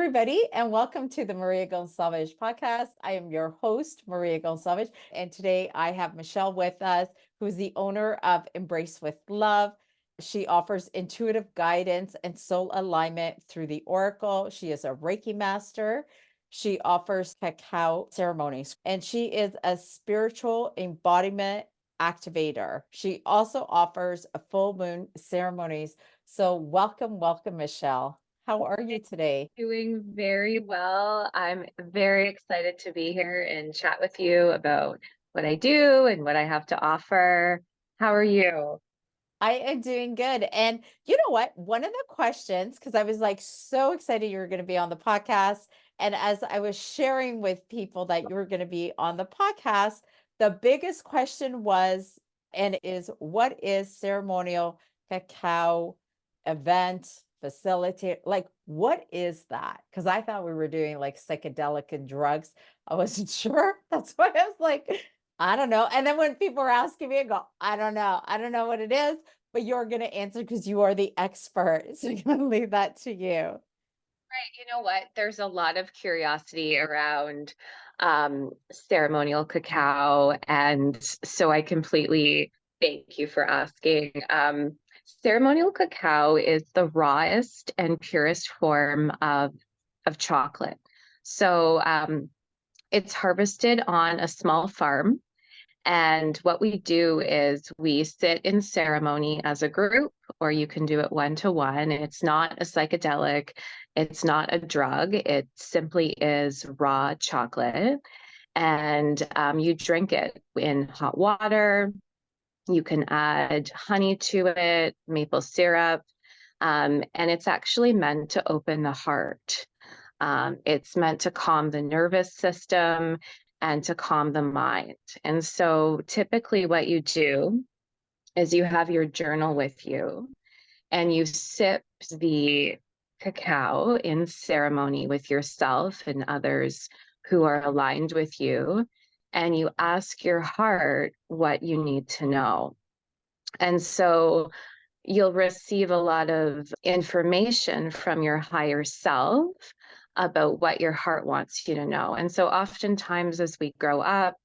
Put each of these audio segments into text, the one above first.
everybody, and welcome to the Maria Gonçalves podcast. I am your host, Maria Gonçalves, and today I have Michelle with us, who's the owner of Embrace with Love. She offers intuitive guidance and soul alignment through the Oracle. She is a Reiki master. She offers cacao ceremonies, and she is a spiritual embodiment activator. She also offers a full moon ceremonies. So welcome, Michelle. How are you today? Doing very well. I'm very excited to be here and chat with you about what I do and what I have to offer. How are you? I am doing good. And you know what? One of the questions, because I was like so excited you were going to be on the podcast. And as I was sharing with people that you were going to be on the podcast, the biggest question was and is what is ceremonial cacao event facilitate? Like, what is that? Because I thought we were doing like psychedelic and drugs. I wasn't sure. That's why I was like, I don't know. And then when people were asking me, I go, I don't know. I don't know what it is, but you're going to answer because you are the expert. So I'm going to leave that to you. Right. You know what? There's a lot of curiosity around ceremonial cacao. And so I completely thank you for asking. Ceremonial cacao is the rawest and purest form of chocolate. So it's harvested on a small farm. And what we do is we sit in ceremony as a group, or you can do it one-to-one. It's not a psychedelic, it's not a drug. It simply is raw chocolate. And you drink it in hot water. You can add honey to it, maple syrup, and it's actually meant to open the heart. It's meant to calm the nervous system and to calm the mind. And so typically what you do is you have your journal with you and you sip the cacao in ceremony with yourself and others who are aligned with you. And you ask your heart what you need to know. And so you'll receive a lot of information from your higher self about what your heart wants you to know. And so oftentimes as we grow up,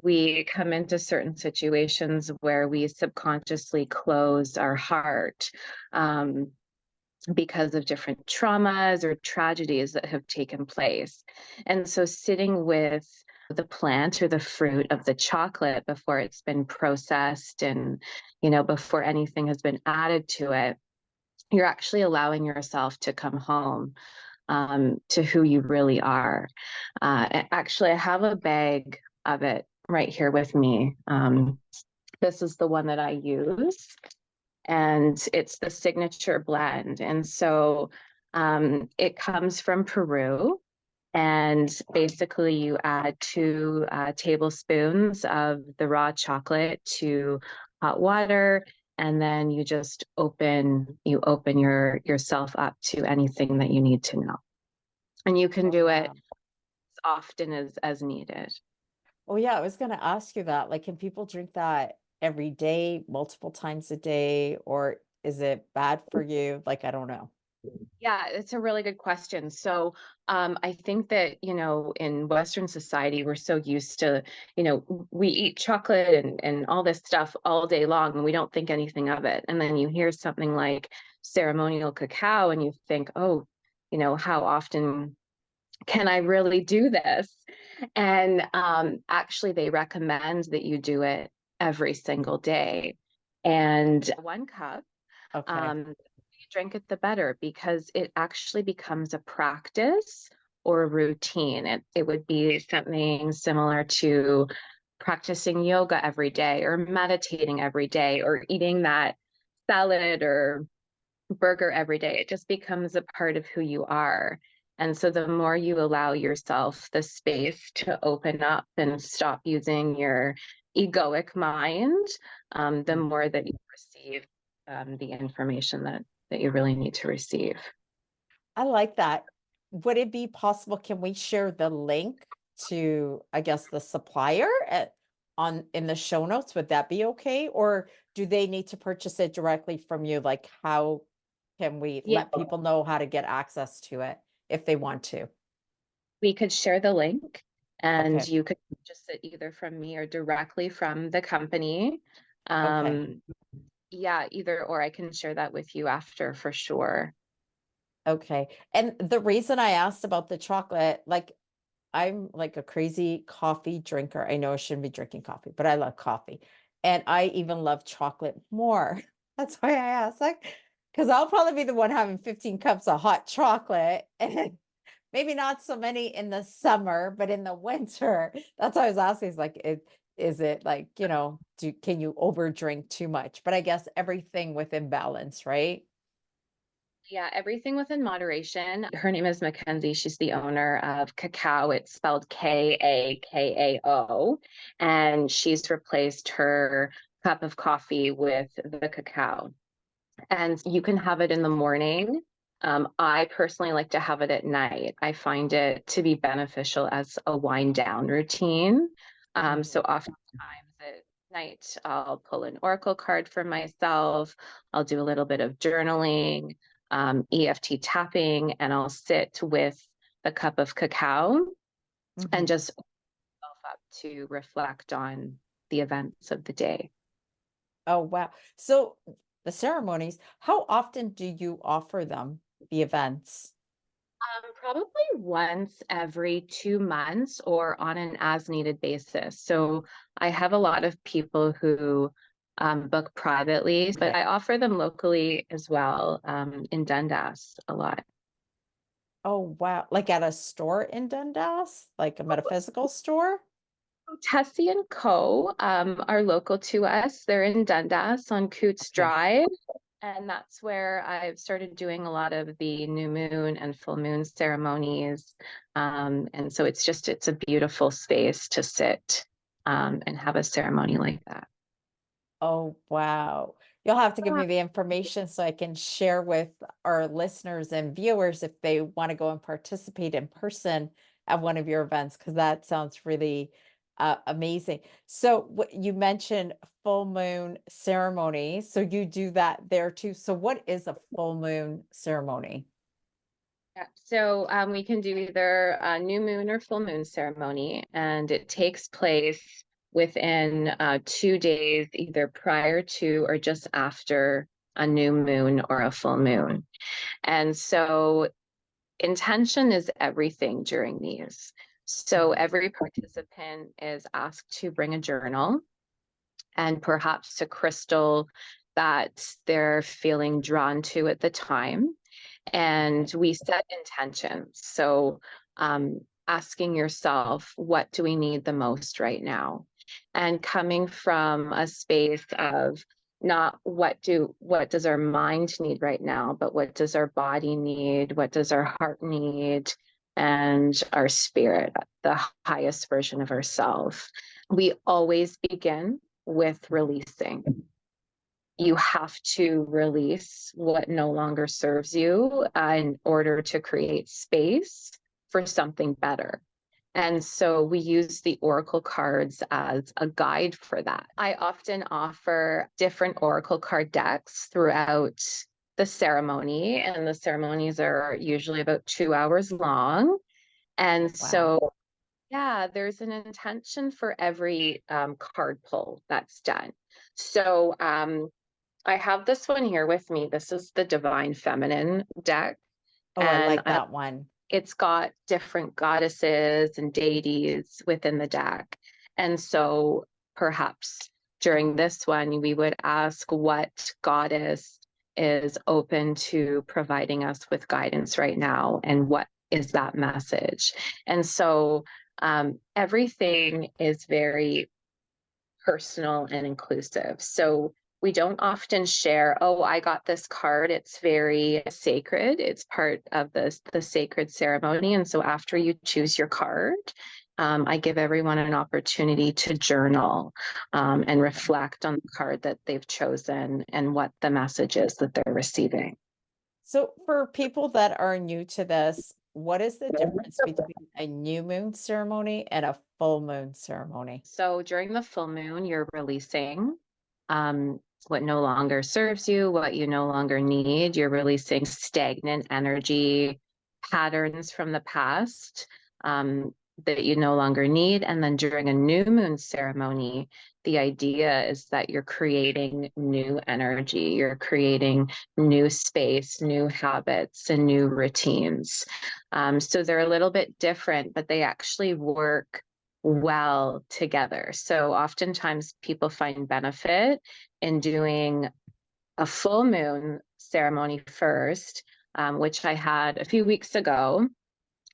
we come into certain situations where we subconsciously close our heart because of different traumas or tragedies that have taken place. And so sitting with the plant or the fruit of the chocolate before it's been processed and, before anything has been added to it, you're actually allowing yourself to come home to who you really are. Actually, I have a bag of it right here with me. This is the one that I use, and it's the signature blend. And so it comes from Peru. And basically, you add 2 tablespoons of the raw chocolate to hot water, and then you just open yourself up to anything that you need to know. And you can do it as often as needed. Oh, yeah. I was going to ask you that. Like, can people drink that every day, multiple times a day, or is it bad for you? Like, I don't know. Yeah, it's a really good question. So I think that, in Western society, we're so used to, we eat chocolate and all this stuff all day long, and we don't think anything of it. And then you hear something like ceremonial cacao, and you think, oh, how often can I really do this? And actually, they recommend that you do it every single day. And 1 cup. Okay. You drink it, the better, because it actually becomes a practice or a routine. It would be something similar to practicing yoga every day or meditating every day or eating that salad or burger every day. It just becomes a part of who you are. And so the more you allow yourself the space to open up and stop using your egoic mind, the more that you receive the information that you really need to receive. I like that. Would it be possible? Can we share the link to, I guess, the supplier in the show notes? Would that be okay? Or do they need to purchase it directly from you? Like, how can we Yeah, let people know how to get access to it? if they want to? We could share the link and Okay. you could just sit either from me or directly from the company. Okay. Um, yeah, either or I can share that with you after for sure. Okay. And the reason I asked about the chocolate, like I'm like a crazy coffee drinker. I know I shouldn't be drinking coffee, but I love coffee. And I even love chocolate more. That's why I asked, like, because I'll probably be the one having 15 cups of hot chocolate and maybe not so many in the summer, but in the winter. That's why I was asking, is like, is it like, can you overdrink too much? But I guess everything within balance, right? Yeah, everything within moderation. Her name is Mackenzie. She's the owner of Cacao. It's spelled Kakao. And she's replaced her cup of coffee with the cacao. And you can have it in the morning. I personally like to have it at night. I find it to be beneficial as a wind down routine. So Mhm. oftentimes at night, I'll pull an oracle card for myself. I'll do a little bit of journaling, EFT tapping, and I'll sit with a cup of cacao and Mhm. just open myself up to reflect on the events of the day. Oh, wow. So the ceremonies, how often do you offer them, the events? Probably once every 2 months or on an as needed basis. So I have a lot of people who book privately, but Okay. I offer them locally as well, in Dundas a lot. Oh, wow. Like at a store in Dundas, like a metaphysical store? Tessie and Co. Are local to us. They're in Dundas on Coots Okay. Drive. And that's where I've started doing a lot of the new moon and full moon ceremonies. And so it's a beautiful space to sit and have a ceremony like that. Oh, wow. You'll have to give me the information so I can share with our listeners and viewers if they want to go and participate in person at one of your events, because that sounds really amazing. So you mentioned full moon ceremony. So you do that there too. So what is a full moon ceremony? Yeah. So we can do either a new moon or full moon ceremony, and it takes place within 2 days, either prior to or just after a new moon or a full moon. And so intention is everything during these. So Mhm. every participant is asked to bring a journal and perhaps a crystal that they're feeling drawn to at the time. And Okay. we set intentions. So asking yourself, what do we need the most right now? And coming from a space of not what does our mind need right now, but what does our body need? What does our heart need? And our spirit, the highest version of ourselves. We always begin with releasing. You have to release what no longer serves you in order to create space for something better. And so we use the oracle cards as a guide for that. I often offer different oracle card decks throughout the ceremony, and the ceremonies are usually about 2 hours long. And Wow. so yeah, there's an intention for every card pull that's done. So I have this one here with me. This is the Divine Feminine deck, Oh, I and like that one. it's got different goddesses and deities within the deck. And so perhaps during this one, we would ask what goddess is open to providing us with guidance right now, and what is that message? And so everything is very personal and inclusive. So we don't often share, oh, I got this card. It's very sacred. It's part of the sacred ceremony. And so after you choose your card, I give everyone an opportunity to journal and reflect on the card that they've chosen and what the message is that they're receiving. So for people that are new to this, what is the difference between a new moon ceremony and a full moon ceremony? So during the full moon, you're releasing what no longer serves you, what you no longer need. You're releasing stagnant energy, patterns from the past that you no longer need. And then during a new moon ceremony, the idea is that you're creating new energy, you're creating new space, new habits, and new routines. So they're a little bit different, but they actually work well together. So oftentimes people find benefit in doing a full moon ceremony first, which I had a few weeks ago.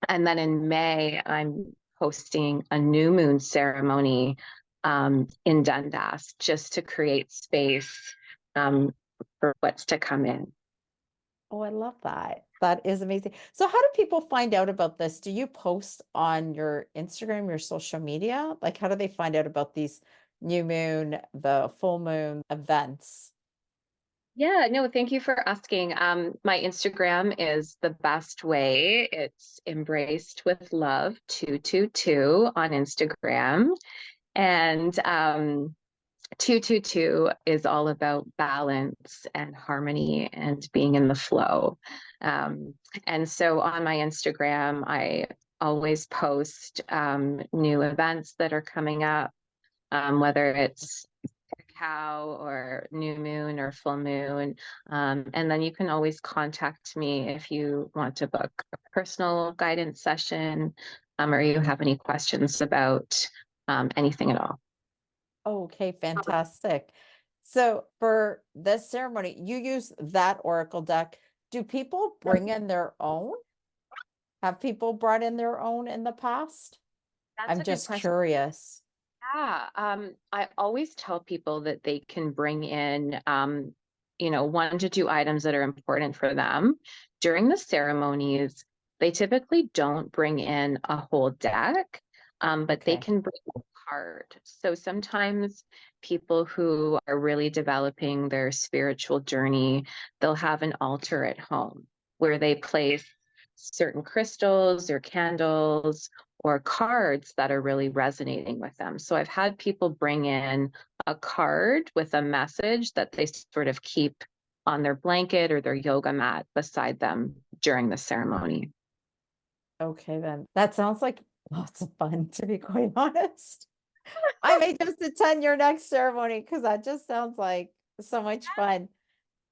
And then in May, I'm hosting a new moon ceremony in Dundas just to create space for what's to come in. Oh, I love that. That is amazing. So how do people find out about this? Do you post on your Instagram, your social media? Like, how do they find out about these new moon, the full moon events? Yeah, no, thank you for asking. My Instagram is the best way. It's embraced with love 222 on Instagram. And 222 is all about balance and harmony and being in the flow. Um, and so on my Instagram, I always post new events that are coming up, whether it's cacao or new moon or full moon. And then you can always contact me if you want to book a personal guidance session, or you have any questions about anything at all. Okay, fantastic. So for this ceremony, you use that oracle deck. Do people bring in their own? Have people brought in their own in the past? That's I'm a good just question. curious. Yeah, I always tell people that they can bring in, 1 to 2 items that are important for them. During the ceremonies, they typically don't bring in a whole deck, but they Okay. can bring a card. So sometimes people who are really developing their spiritual journey, they'll have an altar at home where they place certain crystals or candles or cards that are really resonating with them. So I've had people bring in a card with a message that they sort of keep on their blanket or their yoga mat beside them during the ceremony. Okay, then. That sounds like lots of fun, to be quite honest. I may just attend your next ceremony because that just sounds like so much fun.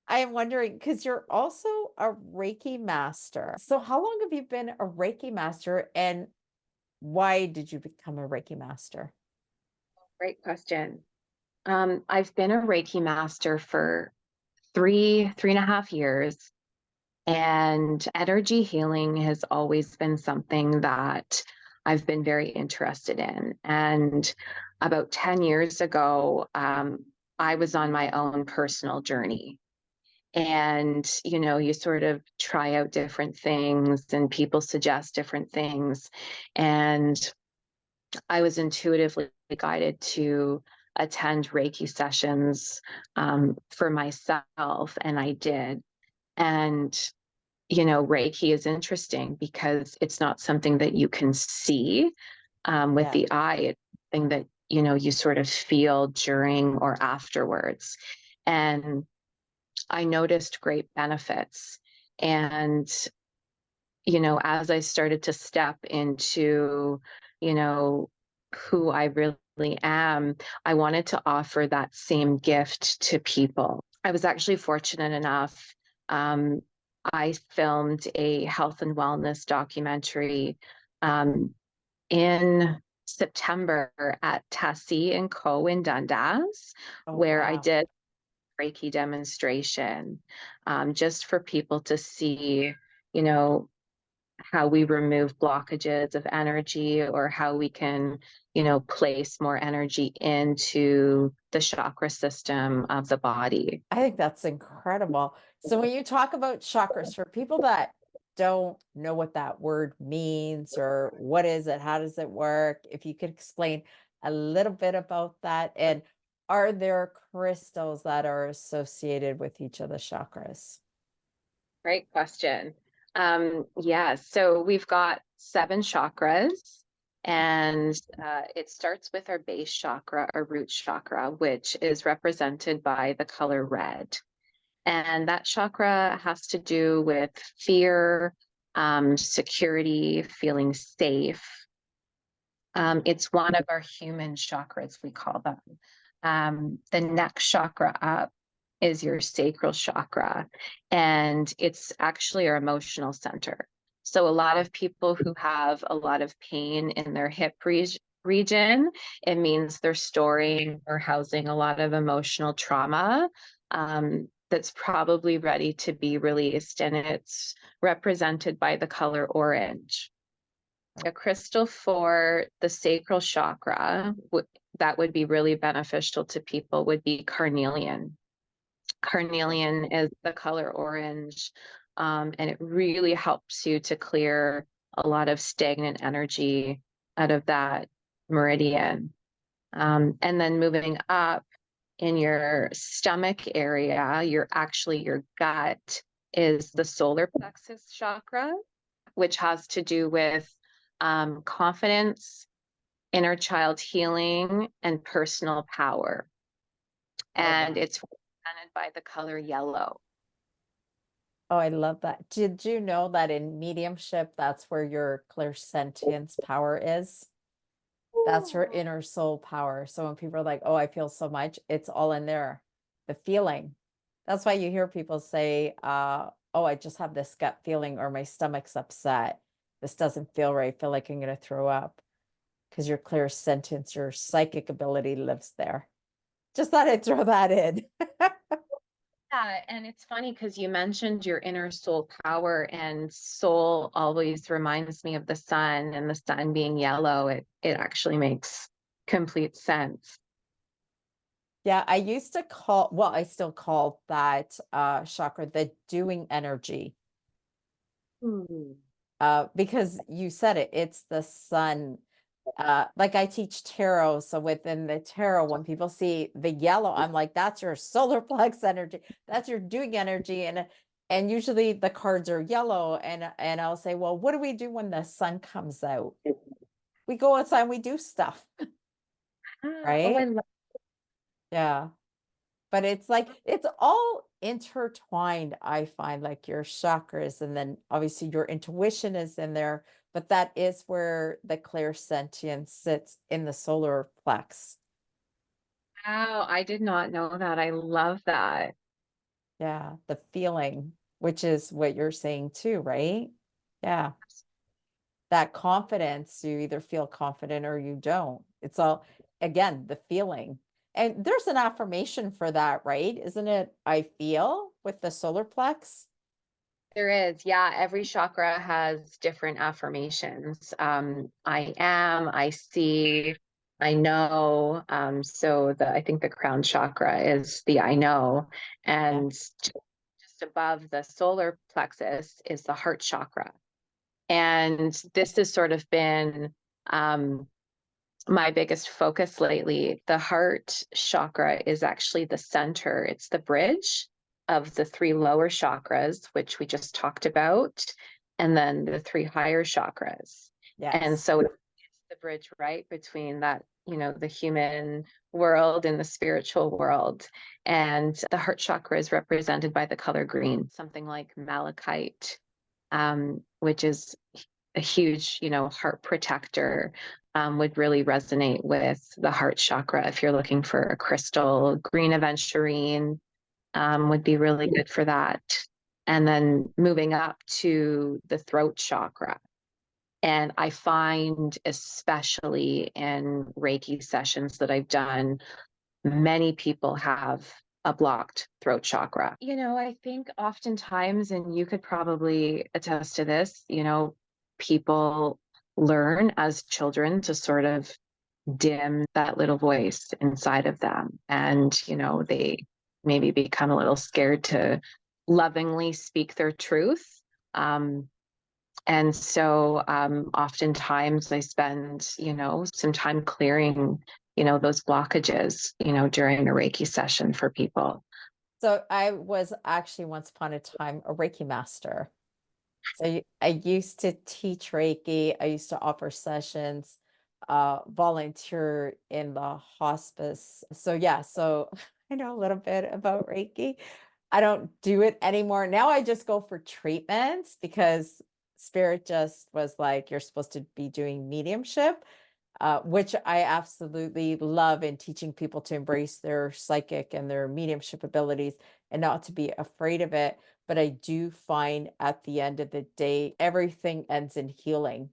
I am wondering, because you're also a Reiki master. So how long have you been a Reiki master and why did you become a Reiki master? Great question. I've been a Reiki master for 3.5 years. And energy healing has always been something that I've been very interested in. And about 10 years ago, I was on my own personal journey. And, you sort of try out different things and people suggest different things. And I was intuitively guided to attend Reiki sessions for myself, and I did. And Reiki is interesting because it's not something that you can see with Yeah. the eye. It's something that, you sort of feel during or afterwards. And I noticed great benefits. And, as I started to step into, you know, who I really am, I wanted to offer that same gift to people. I was actually fortunate enough. Um, I filmed a health and wellness documentary in September at Tassie and Co. in Dundas, Oh, where I wow. did Reiki demonstration, just for people to see, you know, how we remove blockages of energy or how we can, place more energy into the chakra system of the body. I think that's incredible. So when you talk about chakras, for people that don't know what that word means or what is it, how does it work? If you could explain a little bit about that. And are there crystals that are associated with each of the chakras? Great question. Yeah, so we've got 7 chakras, and it starts with our base chakra, our root chakra, which is represented by the color red. And that chakra has to do with fear, security, feeling safe. It's one of our human chakras, we call them. The next chakra up is your sacral chakra, and it's actually our emotional center. So a lot of people who have a lot of pain in their hip region, it means they're storing or housing a lot of emotional trauma, that's probably ready to be released, and it's represented by the color orange. A crystal for the sacral chakra that would be really beneficial to people would be carnelian. Carnelian is the color orange, and it really helps you to clear a lot of stagnant energy out of that meridian. And then moving up in your stomach area, your gut is the solar plexus chakra, which has to do with confidence, inner child healing, and personal power. And it's represented by the color yellow. Oh, I love that. Did you know that in mediumship, that's where your clairsentience power is? That's your inner soul power. So when people are like, oh, I feel so much, it's all in there. The feeling. That's why you hear people say, oh, I just have this gut feeling or my stomach's upset. This doesn't feel right. I feel like I'm going to throw up because your clairsentience, your psychic ability lives there. Just thought I'd throw that in. Yeah, and it's funny because you mentioned your inner soul power, and soul always reminds me of the sun, and the sun being yellow, it actually makes complete sense. Yeah, I used to call, well, I still call that chakra the doing energy. Because you said it, it's the sun. Like I teach tarot, so within the tarot, when people see the yellow, I'm like, that's your solar plex energy, that's your doing energy, and usually the cards are yellow, and I'll say, well, what do we do when the sun comes out? We go outside and we do stuff, Oh, I right? love. Yeah. But it's like it's all intertwined, I find, like your chakras, and then obviously your intuition is in there, but that is where the clairsentience sits in the solar plex. Wow, I did not know that. I love that. Yeah, the feeling, which is what you're saying too, right? Yeah, that confidence, you either feel confident or you don't. It's all, again, the feeling. And there's an affirmation for that, right? Isn't it? I feel with the solar plex. There is, yeah. Every chakra has different affirmations. I am, I see, I know. So I think the crown chakra is the I know, Yeah. and just above the solar plexus is the heart chakra. And this has sort of been my biggest focus lately. The heart chakra is actually the center, it's the bridge of the three lower chakras, which we just talked about, and then the three higher chakras. And Yes. so it's the bridge, right, between that, the human world and the spiritual world. And the heart chakra is represented by the color green, something like malachite, which is a huge, heart protector, would really resonate with the heart chakra. If you're looking for a crystal, green aventurine would be really good for that. And then moving up to the throat chakra. And I find, especially in Reiki sessions that I've done, many people have a blocked throat chakra. I think oftentimes, and you could probably attest to this, people learn as children to sort of dim that little voice inside of them. And, they maybe become a little scared to lovingly speak their truth. And so oftentimes I spend, some time clearing, those blockages, during a Reiki session for people. So I was actually once upon a time a Reiki master. So I used to teach Reiki. I used to offer sessions, volunteer in the hospice. So yeah, so I know a little bit about Reiki. I don't do it anymore. Now I just go for treatments because spirit just was like, you're supposed to be doing mediumship, which I absolutely love, in teaching people to embrace their psychic and their mediumship abilities and not to be afraid of it. But I do find at the end of the day, everything ends in healing.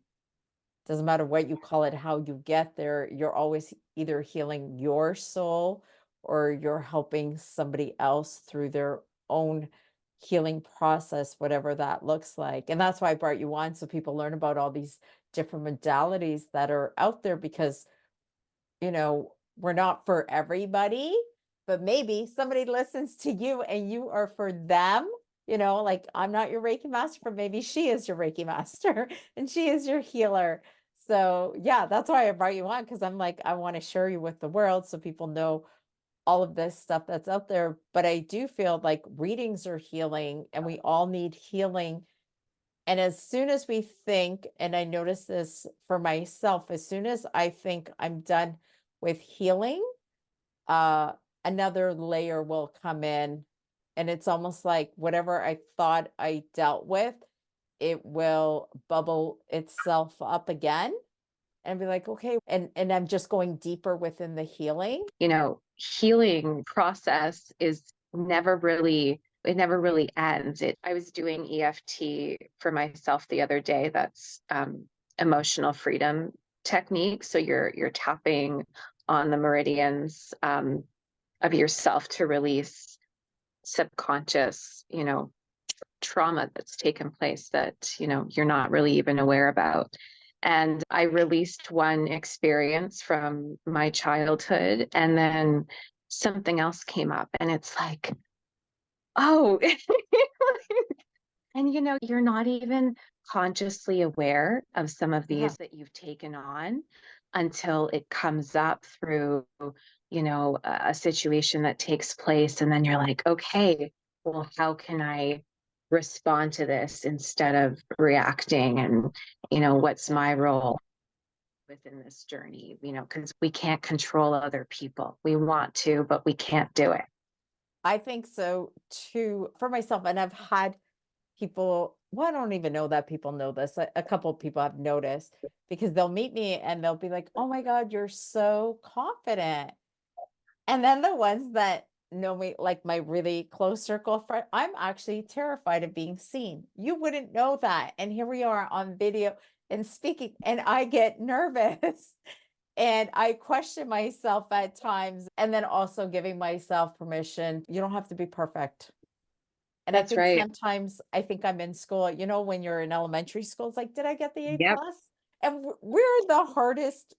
Doesn't matter what you call it, how you get there, you're always either healing your soul or you're helping somebody else through their own healing process, whatever that looks like. And that's why I brought you on, so people learn about all these different modalities that are out there, because we're not for everybody, but maybe somebody listens to you and you are for them. Like, I'm not your Reiki master, but maybe she is your Reiki master and she is your healer. So, yeah, that's why I brought you on, because I'm like, I want to share you with the world so people know all of this stuff that's out there. But I do feel like readings are healing and we all need healing. And as soon as we think, and I notice this for myself, as soon as I think I'm done with healing, uh, another layer will come in. And it's almost like whatever I thought I dealt with, it will bubble itself up again and be like, okay. And I'm just going deeper within the healing. Healing process is never really ends. I was doing EFT for myself the other day. That's emotional freedom technique. So you're tapping on the meridians of yourself to release subconscious, trauma that's taken place that, you're not really even aware about. And I released one experience from my childhood, and then something else came up, and it's like, oh, and you're not even consciously aware of some of Yeah. these that you've taken on until it comes up through, a situation that takes place. And then you're like, okay, well, how can I respond to this instead of reacting? And, what's my role within this journey? Because we can't control other people. We want to, but we can't do it. I think so too, for myself. And I've had people, well, I don't even know that people know this. A couple of people have noticed, because they'll meet me and they'll be like, oh my God, you're so confident. And then the ones that know me, like my really close circle of friends, I'm actually terrified of being seen. You wouldn't know that. And here we are on video and speaking, and I get nervous and I question myself at times. And then also giving myself permission. You don't have to be perfect. And I That's think right. sometimes I think I'm in school, when you're in elementary school, it's like, did I get the A Yep. plus? And we're the hardest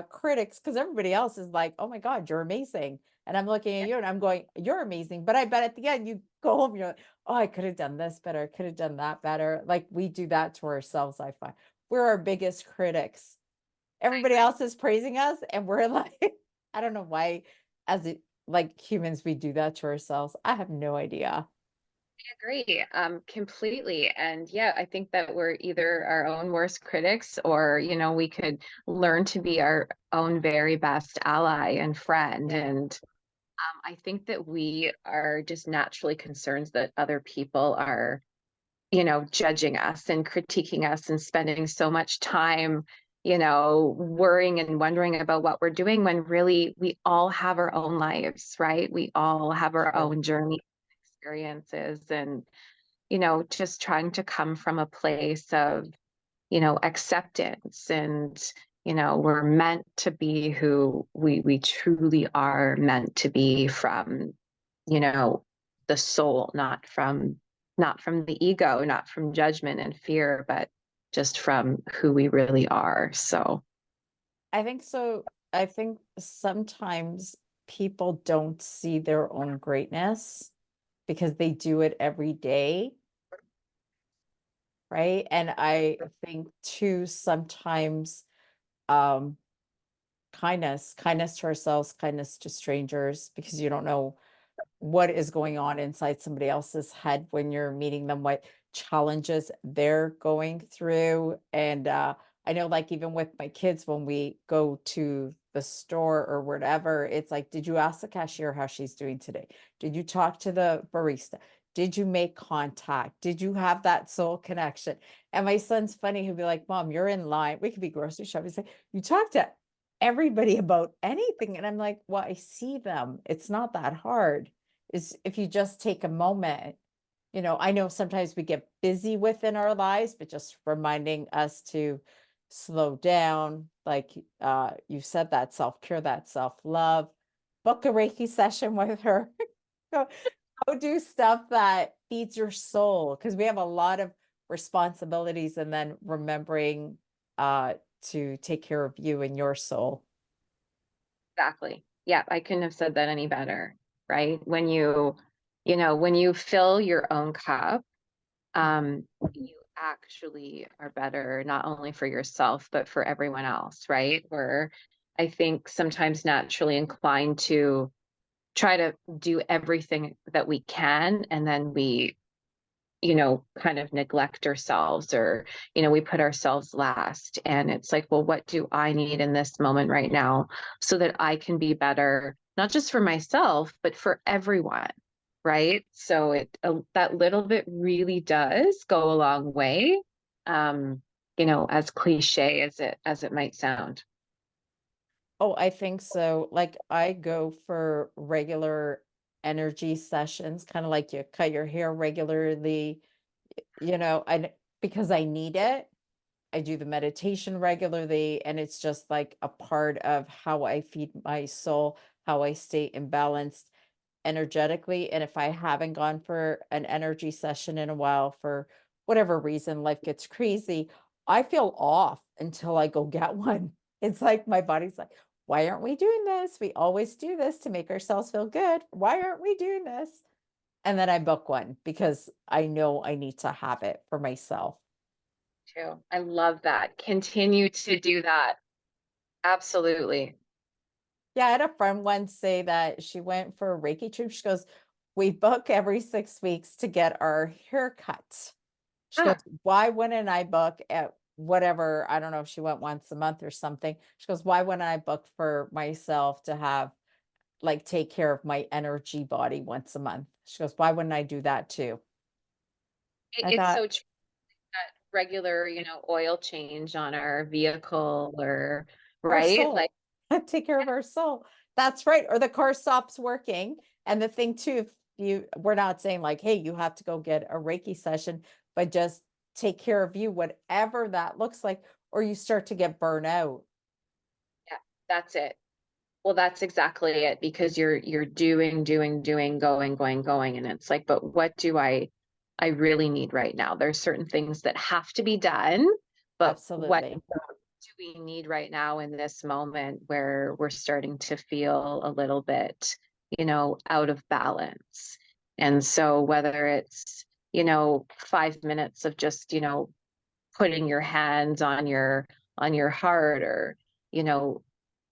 critics, because everybody else is like, oh my God, you're amazing. And I'm looking at you and I'm going, you're amazing. But I bet at the end you go home, you're like, oh, I could have done this better. I could have done that better. Like, we do that to ourselves, I find. We're our biggest critics. Everybody else is praising us, and we're like, I don't know why, like humans, we do that to ourselves. I have no idea. Agree, completely. And yeah, I think that we're either our own worst critics, or, we could learn to be our own very best ally and friend. Yeah. And I think that we are just naturally concerned that other people are, judging us and critiquing us and spending so much time, worrying and wondering about what we're doing, when really we all have our own lives, right? We all have our True. own journey experiences. And just trying to come from a place of, acceptance. And, we're meant to be who we truly are meant to be, from, you know, the soul, not from the ego, not from judgment and fear, but just from who we really are. So I think so. I think sometimes people don't see their own greatness because they do it every day, right? And I think too, sometimes um kindness to ourselves, kindness to strangers, because you don't know what is going on inside somebody else's head when you're meeting them, what challenges they're going through. And I know, like, even with my kids, when we go to the store or whatever, it's like, did you ask the cashier how she's doing today? Did you talk to the barista? Did you make contact? Did you have that soul connection? And my son's funny. He'll be like, Mom, you're in line. We could be grocery shopping. He's like, you talk to everybody about anything. And I'm like, well, I see them. It's not that hard. Is if you just take a moment, I know sometimes we get busy within our lives, but just reminding us to slow down, like you said, that self-care, that self-love, book a Reiki session with her. Go do stuff that feeds your soul, because we have a lot of responsibilities, and then remembering to take care of you and your soul. Exactly. Yeah, I couldn't have said that any better, right? When you fill your own cup, you actually are better, not only for yourself, but for everyone else, right? We're, I think, sometimes naturally inclined to try to do everything that we can, and then we kind of neglect ourselves, or, we put ourselves last. And it's like, well, what do I need in this moment right now so that I can be better, not just for myself, but for everyone. Right. So that little bit really does go a long way. As cliche as it might sound. Oh, I think so. Like I go for regular energy sessions, kind of like you cut your hair regularly, and because I need it. I do the meditation regularly, and it's just like a part of how I feed my soul, how I stay imbalanced energetically. And if I haven't gone for an energy session in a while, for whatever reason, life gets crazy, I feel off until I go get one. It's like my body's like, why aren't we doing this? We always do this to make ourselves feel good. Why aren't we doing this? And then I book one because I know I need to have it for myself. Too. I love that. Continue to do that. Absolutely. Yeah, I had a friend once say that she went for a Reiki trip. She goes, we book every 6 weeks to get our hair cut. She goes, Ah, why wouldn't I book at whatever? I don't know if she went once a month or something. She goes, why wouldn't I book for myself to have, like, take care of my energy body once a month? She goes, why wouldn't I do that too? I it's thought, so true. That regular, oil change on our vehicle, or our right? Like, soul, take care of our soul. That's right. Or the car stops working. And the thing too, if we're not saying like, hey, you have to go get a Reiki session, but just take care of you, whatever that looks like, or you start to get burnout. yeah, that's it. Well, that's exactly it, because you're doing, going, and it's like, but what do I really need right now? There's certain things that have to be done, but what Absolutely. do we need right now in this moment where we're starting to feel a little bit, out of balance? And so whether it's, 5 minutes of just, putting your hands on your heart, or, you know,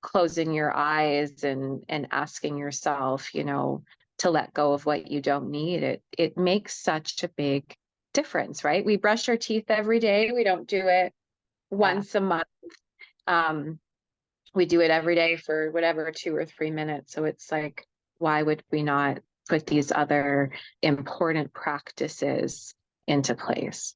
closing your eyes and asking yourself, to let go of what you don't need, it makes such a big difference, right? We brush our teeth every day. We don't do it Yeah. once a month. um, we do it every day for whatever, 2 or 3 minutes. So it's like, why would we not put these other important practices into place?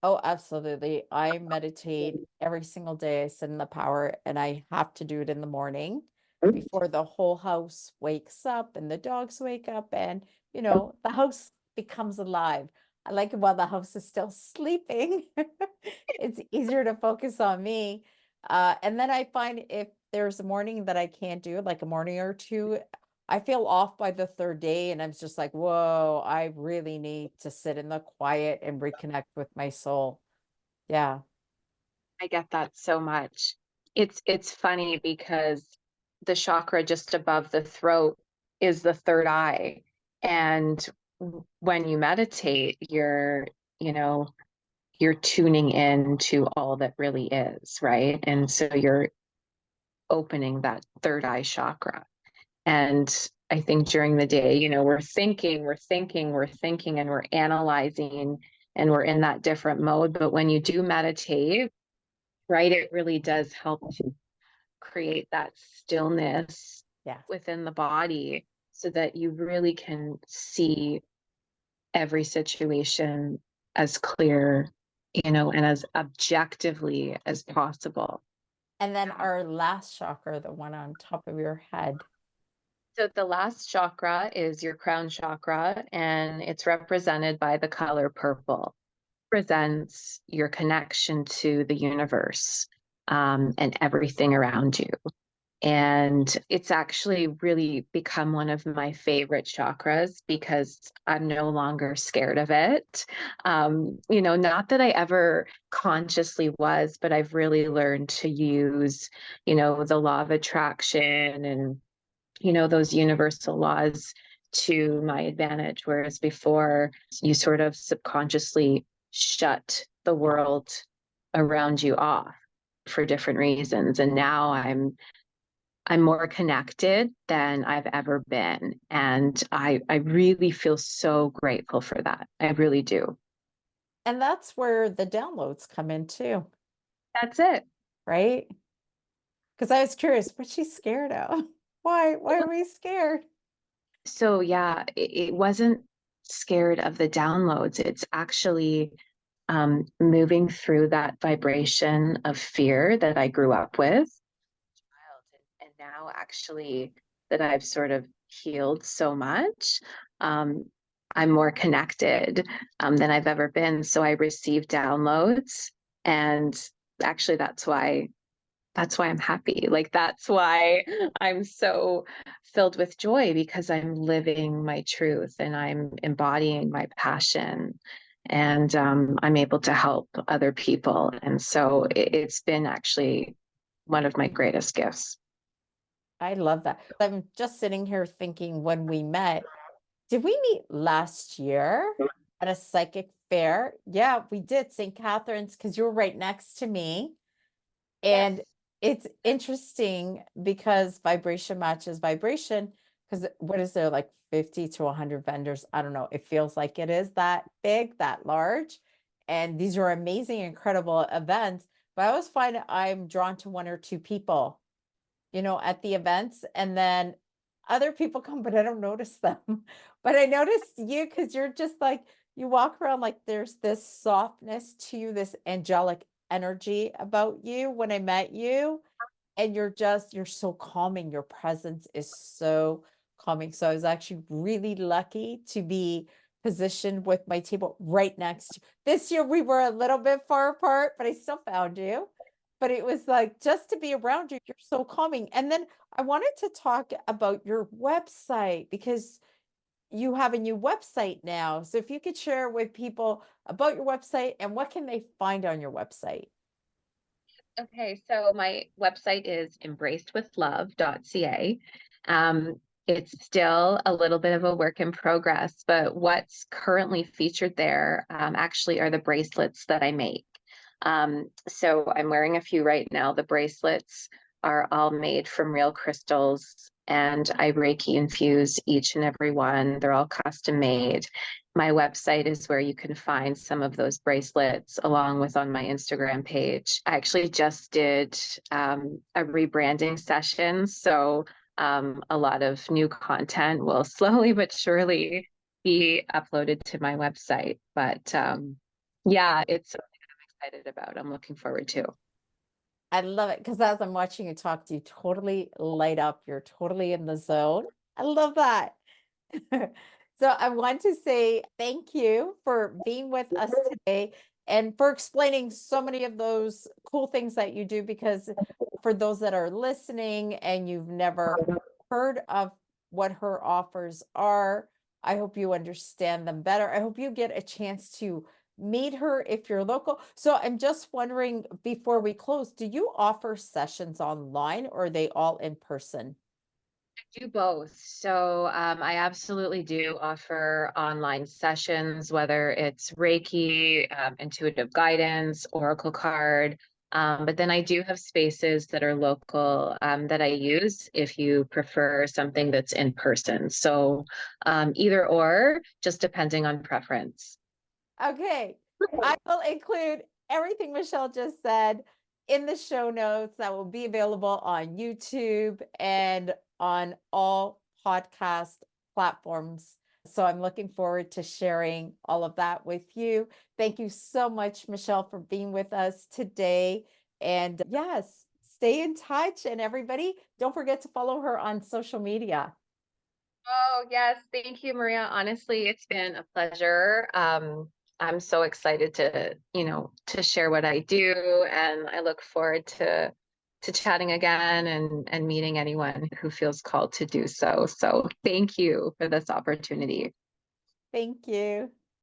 Oh, absolutely. I meditate every single day. I sit in the power, and I have to do it in the morning before the whole house wakes up and the dogs wake up, and the house becomes alive. I like it while the house is still sleeping. It's easier to focus on me. And then I find if there's a morning that I can't do, like a morning or two, I feel off by the third day, and I'm just like, whoa, I really need to sit in the quiet and reconnect with my soul. Yeah. I get that so much. It's funny because the chakra just above the throat is the third eye. And when you meditate, you know, you're tuning in to all that really is, right? And so you're opening that third eye chakra. And I think during the day, we're thinking, and we're analyzing, and we're in that different mode. But when you do meditate, right, it really does help to create that stillness Yeah. within the body, so that you really can see every situation as clear, and as objectively as possible. And then our last chakra, the one on top of your head. So the last chakra is your crown chakra, and it's represented by the color purple. Represents your connection to the universe, and everything around you. And it's actually really become one of my favorite chakras because I'm no longer scared of it. Not that I ever consciously was, but I've really learned to use, the law of attraction and, those universal laws to my advantage. Whereas before, you sort of subconsciously shut the world around you off for different reasons. And now I'm more connected than I've ever been. And I really feel so grateful for that. I really do. And that's where the downloads come in too, That's it. right? Because I was curious, what's she scared of? Why? Why are we scared? So, yeah, it wasn't scared of the downloads. It's actually moving through that vibration of fear that I grew up with. And now, actually, that I've sort of healed so much, um, I'm more connected than I've ever been. So I receive downloads, and actually, that's why I'm happy. Like that's why I'm so filled with joy because I'm living my truth and I'm embodying my passion, and I'm able to help other people. And so it's been actually one of my greatest gifts. I love that. I'm just sitting here thinking when we met, did we meet last year at a psychic fair? Yeah, we did. St. Catherine's, because you were right next to me. Yes. And it's interesting because vibration matches vibration. Because what is there, like 50 to 100 vendors? I don't know. It feels like it is that big, that large. And these are amazing, incredible events. But I always find I'm drawn to one or two people, at the events. And then other people come, but I don't notice them. But I noticed you because you're just like, you walk around like there's this softness to you, this angelic energy about you when I met you. And you're so calming. Your presence is so calming. So I was actually really lucky to be positioned with my table right next to this year. We were a little bit far apart, but I still found you. But it was like just to be around you, you're so calming. And then I wanted to talk about your website because you have a new website now. So if you could share with people about your website and what can they find on your website? Okay, so my website is embracedwithlove.ca. It's still a little bit of a work in progress, but what's currently featured there actually are the bracelets that I make. So I'm wearing a few right now. The bracelets are all made from real crystals, and I Reiki infuse each and every one. They're all custom made. My website is where you can find some of those bracelets along with on my Instagram page. I actually just did a rebranding session. So a lot of new content will slowly but surely be uploaded to my website. But yeah, it's something I'm excited about. I'm looking forward to. I love it because as I'm watching you talk, you totally light up. You're totally in the zone. I love that. So I want to say thank you for being with us today and for explaining so many of those cool things that you do. Because for those that are listening and you've never heard of what her offers are, I hope you understand them better. I hope you get a chance to meet her if you're local. So I'm just wondering before we close, do you offer sessions online or are they all in person? Do both. So I absolutely do offer online sessions, whether it's Reiki, intuitive guidance, Oracle card. But then I do have spaces that are local that I use if you prefer something that's in person. So either or, just depending on preference. Okay. I will include everything Michelle just said in the show notes that will be available on YouTube and on all podcast platforms So I'm looking forward to sharing all of that with you. Thank you so much, Michelle, for being with us today. And yes, stay in touch. And everybody, don't forget to follow her on social media. Oh, yes. Thank you, Maria. Honestly, it's been a pleasure. I'm so excited to share what I do, and I look forward to chatting again and meeting anyone who feels called to do so. So thank you for this opportunity. Thank you.